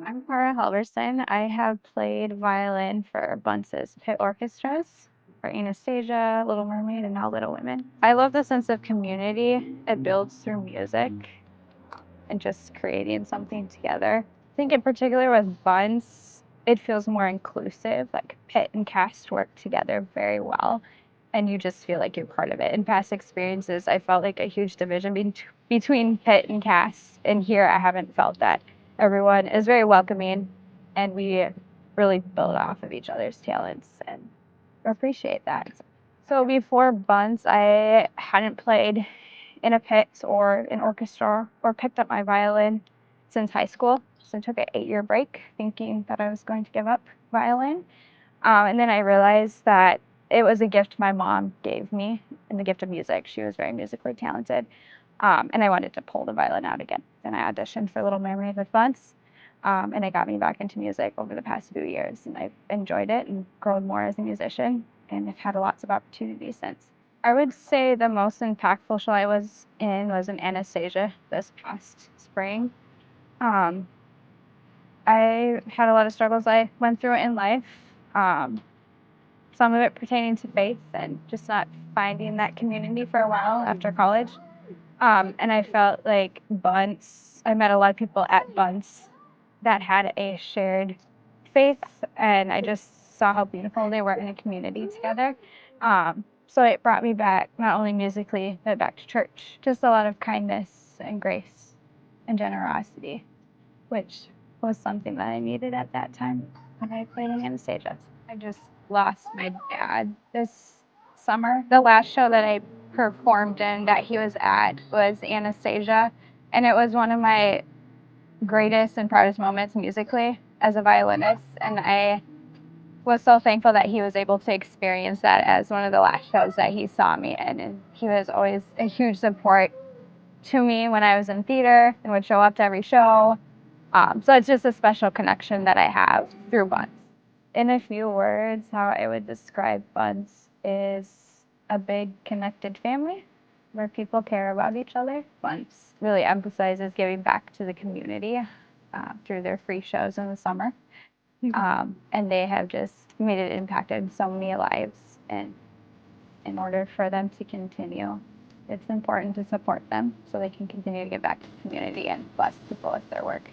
I'm Cara Halvorson. I have played violin for Bunce's pit orchestras, for Anastasia, Little Mermaid, and now Little Women. I love the sense of community it builds through music and just creating something together. I think in particular with Bunce, it feels more inclusive, like pit and cast work together very well, and you just feel like you're part of it. In past experiences, I felt like a huge division between pit and cast, and here I haven't felt that. Everyone is very welcoming, and we really build off of each other's talents and appreciate that. So before Bunce, I hadn't played in a pit or an orchestra or picked up my violin since high school. So I took an 8-year break thinking that I was going to give up violin. And then I realized that it was a gift my mom gave me, and the gift of music. She was very musically talented. And I wanted to pull the violin out again. Then I auditioned for Little Mermaid with Bunce, and it got me back into music over the past few years. And I've enjoyed it and grown more as a musician, and have had lots of opportunities since. I would say the most impactful show I was in Anastasia this past spring. Um, I had a lot of struggles I went through in life. Um, some of it pertaining to faith and just not finding that community for a while after college. And I felt like I met a lot of people at Bunce that had a shared faith, and I just saw how beautiful they were in a community together. So it brought me back, not only musically, but back to church. Just a lot of kindness and grace and generosity, which was something that I needed at that time when I played in Anastasia. I just lost my dad this summer. The last show that I performed in that he was at was Anastasia, and it was one of my greatest and proudest moments musically as a violinist. And I was so thankful that he was able to experience that as one of the last shows that he saw me in. And he was always a huge support to me when I was in theater and would show up to every show. So it's just a special connection that I have through Bunce. In a few words, how I would describe Bunce is a big connected family where people care about each other. Bunce really emphasizes giving back to the community through their free shows in the summer. And they have just made it impacted so many lives. And in order for them to continue, it's important to support them so they can continue to give back to the community and bless people with their work.